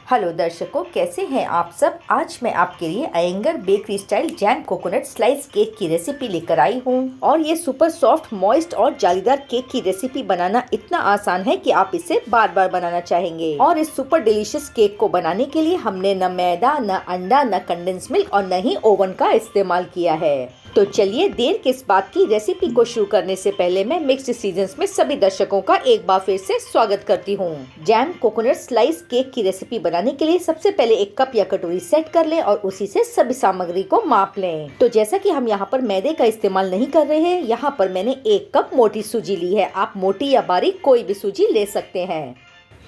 Hello दर्शकों, कैसे हैं आप सब। आज मैं आपके लिए Iyengar bakery style jam coconut slice cake की रेसिपी लेकर आई हूँ। और ये सुपर सॉफ्ट, मॉइस्ट और जालीदार केक की रेसिपी बनाना इतना आसान है कि आप इसे बार बार बनाना चाहेंगे। और इस सुपर डिलीशियस केक को बनाने के लिए हमने न मैदा, न अंडा, न कंडेंस मिल्क और न ही ओवन का इस्तेमाल किया है। तो चलिए देर किस बात की, रेसिपी को शुरू करने से पहले मैं मिक्स्ड सीजन्स में सभी दर्शकों का एक बार फिर से स्वागत करती हूँ। जैम कोकोनट स्लाइस केक की रेसिपी बनाने के लिए सबसे पहले एक कप या कटोरी सेट कर लें और उसी से सभी सामग्री को माप लें। तो जैसा कि हम यहाँ पर मैदे का इस्तेमाल नहीं कर रहे हैं, यहाँ पर मैंने 1 कप मोटी सूजी ली है। आप मोटी या बारीक कोई भी सूजी ले सकते हैं।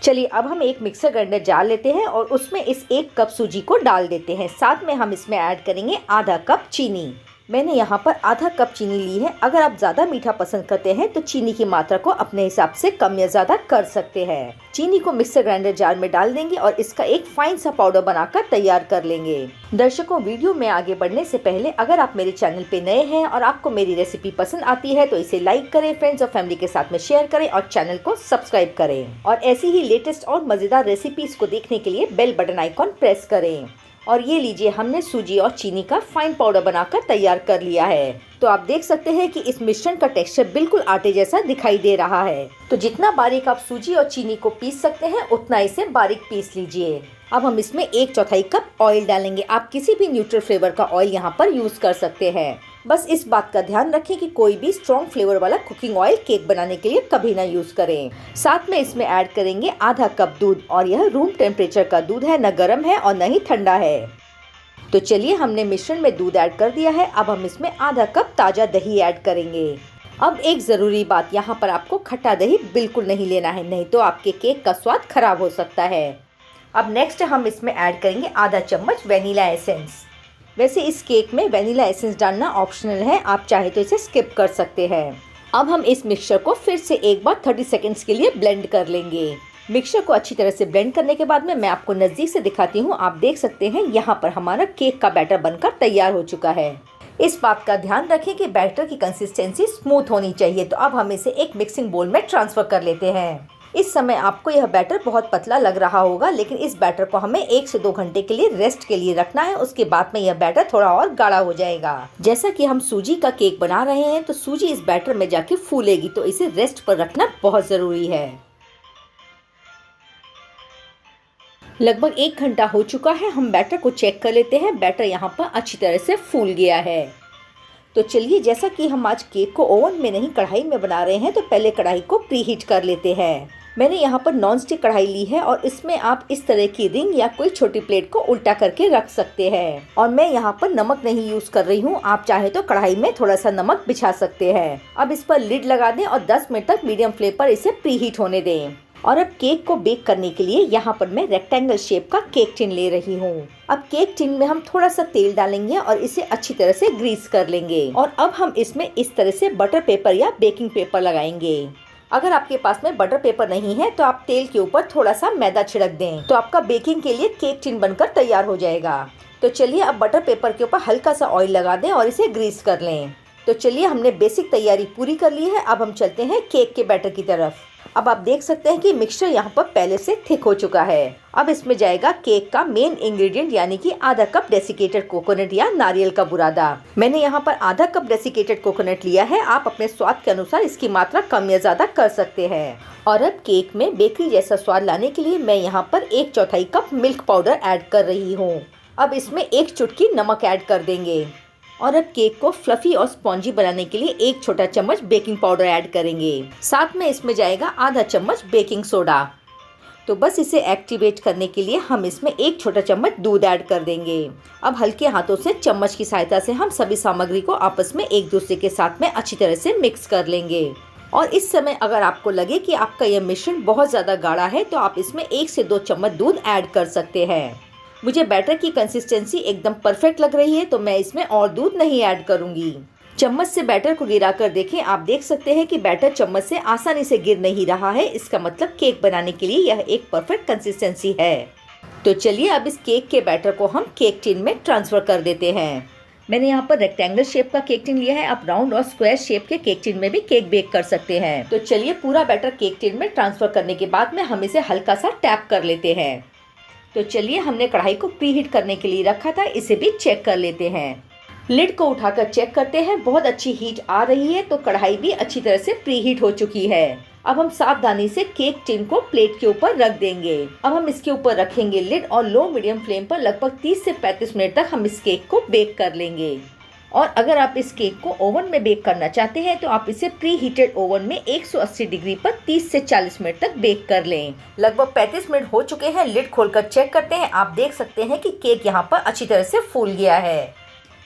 चलिए अब हम एक मिक्सर ग्राइंडर जार लेते हैं और उसमें इस 1 कप सूजी को डाल देते हैं। साथ में हम इसमें ऐड करेंगे आधा कप चीनी। मैंने यहाँ पर आधा कप चीनी ली है। अगर आप ज़्यादा मीठा पसंद करते हैं तो चीनी की मात्रा को अपने हिसाब से कम या ज़्यादा कर सकते हैं। चीनी को मिक्सर ग्राइंडर जार में डाल देंगे और इसका एक फाइन सा पाउडर बनाकर तैयार कर लेंगे। दर्शकों, वीडियो में आगे बढ़ने से पहले अगर आप मेरे चैनल पे नए हैं और आपको मेरी रेसिपी पसंद आती है तो इसे लाइक करें, फ्रेंड्स और फैमिली के साथ में शेयर करें और चैनल को सब्सक्राइब करें। और ऐसी ही लेटेस्ट और मज़ेदार रेसिपीज को देखने के लिए बेल बटन आइकॉन प्रेस करें। और ये लीजिए, हमने सूजी और चीनी का फाइन पाउडर बनाकर तैयार कर लिया है। तो आप देख सकते हैं कि इस मिश्रण का टेक्सचर बिल्कुल आटे जैसा दिखाई दे रहा है। तो जितना बारीक आप सूजी और चीनी को पीस सकते हैं उतना इसे बारीक पीस लीजिए। अब हम इसमें 1/4 कप ऑयल डालेंगे। आप किसी भी न्यूट्रल फ्लेवर का ऑयल यहाँ पर यूज कर सकते हैं। बस इस बात का ध्यान रखें कि कोई भी स्ट्रॉन्ग फ्लेवर वाला कुकिंग ऑयल केक बनाने के लिए कभी ना यूज करें। साथ में इसमें ऐड करेंगे आधा कप दूध और यह रूम टेम्परेचर का दूध है, न गर्म है और न ही ठंडा है। तो चलिए, हमने मिश्रण में दूध ऐड कर दिया है। अब हम इसमें आधा कप ताजा दही ऐड करेंगे। अब एक ज़रूरी बात, यहाँ पर आपको खट्टा दही बिल्कुल नहीं लेना है, नहीं तो आपके केक का स्वाद खराब हो सकता है। अब नेक्स्ट हम इसमें ऐड करेंगे आधा चम्मच वेनिला एसेंस। वैसे इस केक में वेनिला एसेंस डालना ऑप्शनल है, आप चाहे तो इसे स्किप कर सकते हैं। अब हम इस मिक्सचर को फिर से एक बार 30 सेकेंड्स के लिए ब्लेंड कर लेंगे। मिक्सचर को अच्छी तरह से ब्लेंड करने के बाद में मैं आपको नज़दीक से दिखाती हूँ। आप देख सकते हैं यहाँ पर हमारा केक का बैटर बनकर तैयार हो चुका है। इस बात का ध्यान रखें कि बैटर की कंसिस्टेंसी स्मूथ होनी चाहिए। तो अब हम इसे एक मिक्सिंग बोल में ट्रांसफ़र कर लेते हैं। इस समय आपको यह बैटर बहुत पतला लग रहा होगा, लेकिन इस बैटर को हमें 1 से 2 घंटे के लिए रेस्ट के लिए रखना है। उसके बाद में यह बैटर थोड़ा और गाढ़ा हो जाएगा। जैसा कि हम सूजी का केक बना रहे हैं तो सूजी इस बैटर में जाके फूलेगी, तो इसे रेस्ट पर रखना बहुत ज़रूरी है। लगभग 1 घंटा हो चुका है। हम बैटर को चेक कर लेते हैं। बैटर यहाँ पर अच्छी तरह से फूल गया है। तो चलिए, जैसा कि हम आज केक को ओवन में नहीं कढ़ाई में बना रहे हैं तो पहले कढ़ाई को प्रीहीट कर लेते हैं। मैंने यहाँ पर नॉन स्टिक कढ़ाई ली है और इसमें आप इस तरह की रिंग या कोई छोटी प्लेट को उल्टा करके रख सकते हैं। और मैं यहाँ पर नमक नहीं यूज कर रही हूँ, आप चाहे तो कढ़ाई में थोड़ा सा नमक बिछा सकते हैं। अब इस पर लिड लगा दें और 10 मिनट तक मीडियम फ्लेम पर इसे प्रीहीट होने दें। और अब केक को बेक करने के लिए यहाँ पर मैं रेक्टेंगल शेप का केक टिन ले रही हूँ। अब केक टिन में हम थोड़ा सा तेल डालेंगे और इसे अच्छी तरह से ग्रीस कर लेंगे। और अब हम इसमें इस तरह से बटर पेपर या बेकिंग पेपर लगाएंगे। अगर आपके पास में बटर पेपर नहीं है तो आप तेल के ऊपर थोड़ा सा मैदा छिड़क दें, तो आपका बेकिंग के लिए केक टिन बनकर तैयार हो जाएगा। तो चलिए, अब बटर पेपर के ऊपर हल्का सा ऑयल लगा दें और इसे ग्रीस कर लें। तो चलिए, हमने बेसिक तैयारी पूरी कर ली है। अब हम चलते हैं केक के बैटर की तरफ। अब आप देख सकते हैं कि मिक्सचर यहाँ पर पहले से थिक हो चुका है। अब इसमें जाएगा केक का मेन इंग्रेडिएंट, यानी कि आधा कप डेसिकेटेड कोकोनट या नारियल का बुरादा। मैंने यहाँ पर आधा कप डेसिकेटेड कोकोनट लिया है। आप अपने स्वाद के अनुसार इसकी मात्रा कम या ज्यादा कर सकते हैं। और अब केक में बेकरी जैसा स्वाद लाने के लिए मैं यहाँ पर 1/4 कप मिल्क पाउडर ऐड कर रही हूँ। अब इसमें 1 चुटकी नमक ऐड कर देंगे। और अब केक को फ्लफी और स्पॉन्जी बनाने के लिए 1 छोटा चम्मच बेकिंग पाउडर ऐड करेंगे। साथ में इसमें जाएगा आधा चम्मच बेकिंग सोडा। तो बस इसे एक्टिवेट करने के लिए हम इसमें 1 छोटा चम्मच दूध ऐड कर देंगे। अब हल्के हाथों से चम्मच की सहायता से हम सभी सामग्री को आपस में एक दूसरे के साथ में अच्छी तरह से मिक्स कर लेंगे। और इस समय अगर आपको लगे कि आपका यह मिश्रण बहुत ज़्यादा गाढ़ा है तो आप इसमें 1 से 2 चम्मच दूध ऐड कर सकते हैं। मुझे बैटर की कंसिस्टेंसी एकदम परफेक्ट लग रही है तो मैं इसमें और दूध नहीं ऐड करूंगी। चम्मच से बैटर को गिरा कर देखें। आप देख सकते हैं कि बैटर चम्मच से आसानी से गिर नहीं रहा है। इसका मतलब केक बनाने के लिए यह एक परफेक्ट कंसिस्टेंसी है। तो चलिए, अब इस केक के बैटर को हम केक टिन में ट्रांसफर कर देते हैं। मैंने यहाँ पर रेक्टेंगल शेप का केक टिन लिया है। आप राउंड और स्क्वायर शेप के केक टिन में भी केक बेक कर सकते हैं। तो चलिए, पूरा बैटर केक टिन में ट्रांसफर करने के बाद में हम इसे हल्का सा टैप कर लेते हैं। तो चलिए, हमने कढ़ाई को प्रीहीट करने के लिए रखा था, इसे भी चेक कर लेते हैं। लिड को उठाकर चेक करते हैं, बहुत अच्छी हीट आ रही है, तो कढ़ाई भी अच्छी तरह से प्रीहीट हो चुकी है। अब हम सावधानी से केक टिन को प्लेट के ऊपर रख देंगे। अब हम इसके ऊपर रखेंगे लिड और लो मीडियम फ्लेम पर लगभग 30 से 35 मिनट तक हम इस केक को बेक कर लेंगे। और अगर आप इस केक को ओवन में बेक करना चाहते हैं तो आप इसे प्री हीटेड ओवन में 180 डिग्री पर 30 से 40 मिनट तक बेक कर लें। लगभग 35 मिनट हो चुके हैं, लिड खोलकर चेक करते हैं। आप देख सकते हैं कि केक यहाँ पर अच्छी तरह से फूल गया है।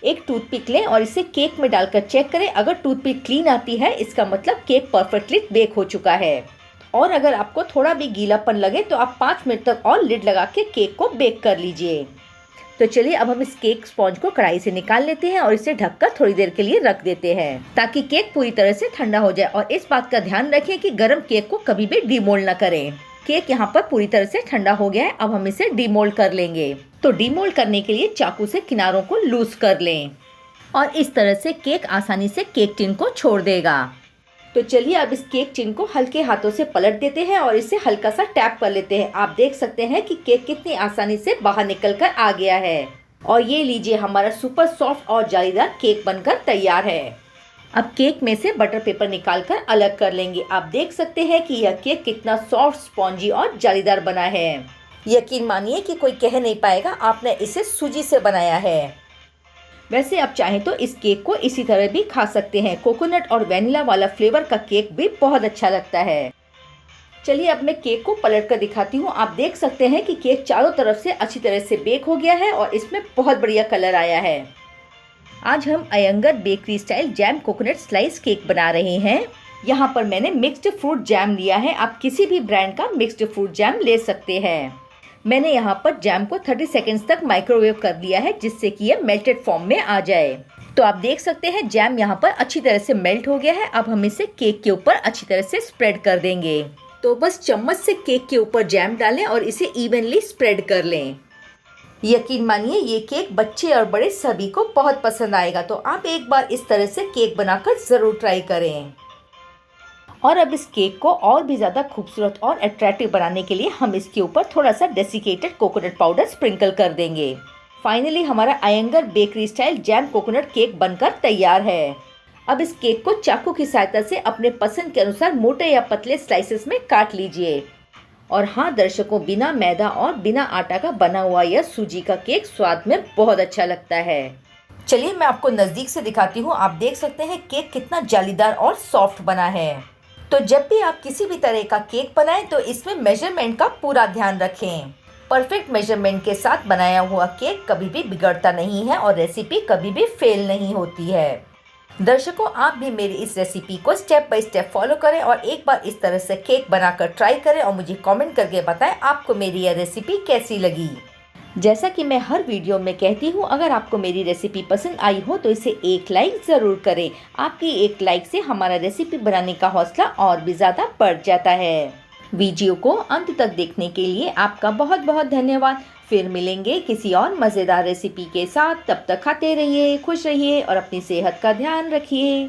एक टूथपिक लें और इसे केक में डालकर चेक करें। अगर टूथपिक क्लीन आती है, इसका मतलब केक परफेक्टली बेक हो चुका है। और अगर आपको थोड़ा भी गीलापन लगे तो आप 5 मिनट तक और लिड लगा के केक को बेक कर लीजिए। तो चलिए, अब हम इस केक स्पॉन्ज को कढ़ाई से निकाल लेते हैं और इसे ढककर थोड़ी देर के लिए रख देते हैं ताकि केक पूरी तरह से ठंडा हो जाए। और इस बात का ध्यान रखें कि गर्म केक को कभी भी डीमोल्ड न करें। केक यहाँ पर पूरी तरह से ठंडा हो गया है। अब हम इसे डीमोल्ड कर लेंगे। तो डीमोल्ड करने के लिए चाकू से किनारों को लूज कर लें और इस तरह से केक आसानी से केक टिन को छोड़ देगा। तो चलिए, अब इस केक टिन को हल्के हाथों से पलट देते हैं और इसे हल्का सा टैप कर लेते हैं। आप देख सकते हैं कि केक कितनी आसानी से बाहर निकल कर आ गया है। और ये लीजिए, हमारा सुपर सॉफ्ट और जालीदार केक बनकर तैयार है। अब केक में से बटर पेपर निकालकर अलग कर लेंगे। आप देख सकते हैं कि यह केक कितना सॉफ्ट, स्पॉन्जी और जालीदार बना है। यकीन मानिए कि कोई कह नहीं पाएगा आपने इसे सूजी से बनाया है। वैसे आप चाहें तो इस केक को इसी तरह भी खा सकते हैं। कोकोनट और वैनिला वाला फ्लेवर का केक भी बहुत अच्छा लगता है। चलिए, अब मैं केक को पलट कर दिखाती हूँ। आप देख सकते हैं कि केक चारों तरफ से अच्छी तरह से बेक हो गया है और इसमें बहुत बढ़िया कलर आया है। आज हम Iyengar bakery style jam coconut slice cake बना रहे हैं। यहाँ पर मैंने मिक्स्ड फ्रूट जैम लिया है। आप किसी भी ब्रांड का मिक्स्ड फ्रूट जैम ले सकते हैं। मैंने यहाँ पर जैम को 30 सेकेंड्स तक माइक्रोवेव कर दिया है जिससे कि ये मेल्टेड फॉर्म में आ जाए। तो आप देख सकते हैं जैम यहाँ पर अच्छी तरह से मेल्ट हो गया है। अब हम इसे केक के ऊपर अच्छी तरह से स्प्रेड कर देंगे। तो बस चम्मच से केक के ऊपर जैम डालें और इसे इवनली स्प्रेड कर लें। यकीन मानिए, ये केक बच्चे और बड़े सभी को बहुत पसंद आएगा। तो आप एक बार इस तरह से केक बनाकर ज़रूर ट्राई करें। और अब इस केक को और भी ज़्यादा खूबसूरत और अट्रैक्टिव बनाने के लिए हम इसके ऊपर थोड़ा सा डेसिकेटेड कोकोनट पाउडर स्प्रिंकल कर देंगे। फाइनली हमारा Iyengar bakery style jam coconut cake बनकर तैयार है। अब इस केक को चाकू की सहायता से अपने पसंद के अनुसार मोटे या पतले स्लाइसेस में काट लीजिए। और हाँ दर्शकों, बिना मैदा और बिना आटा का बना हुआ यह सूजी का केक स्वाद में बहुत अच्छा लगता है। चलिए, मैं आपको नज़दीक से दिखाती हूँ। आप देख सकते हैं केक कितना जालीदार और सॉफ्ट बना है। तो जब भी आप किसी भी तरह का केक बनाएं तो इसमें मेजरमेंट का पूरा ध्यान रखें। परफेक्ट मेजरमेंट के साथ बनाया हुआ केक कभी भी बिगड़ता नहीं है और रेसिपी कभी भी फेल नहीं होती है। दर्शकों, आप भी मेरी इस रेसिपी को स्टेप बाय स्टेप फॉलो करें और एक बार इस तरह से केक बनाकर ट्राई करें और मुझे कमेंट करके बताएं आपको मेरी यह रेसिपी कैसी लगी। जैसा कि मैं हर वीडियो में कहती हूँ, अगर आपको मेरी रेसिपी पसंद आई हो तो इसे एक लाइक ज़रूर करें। आपकी एक लाइक से हमारा रेसिपी बनाने का हौसला और भी ज़्यादा बढ़ जाता है। वीडियो को अंत तक देखने के लिए आपका बहुत बहुत धन्यवाद। फिर मिलेंगे किसी और मज़ेदार रेसिपी के साथ। तब तक खाते रहिए, खुश रहिए और अपनी सेहत का ध्यान रखिए।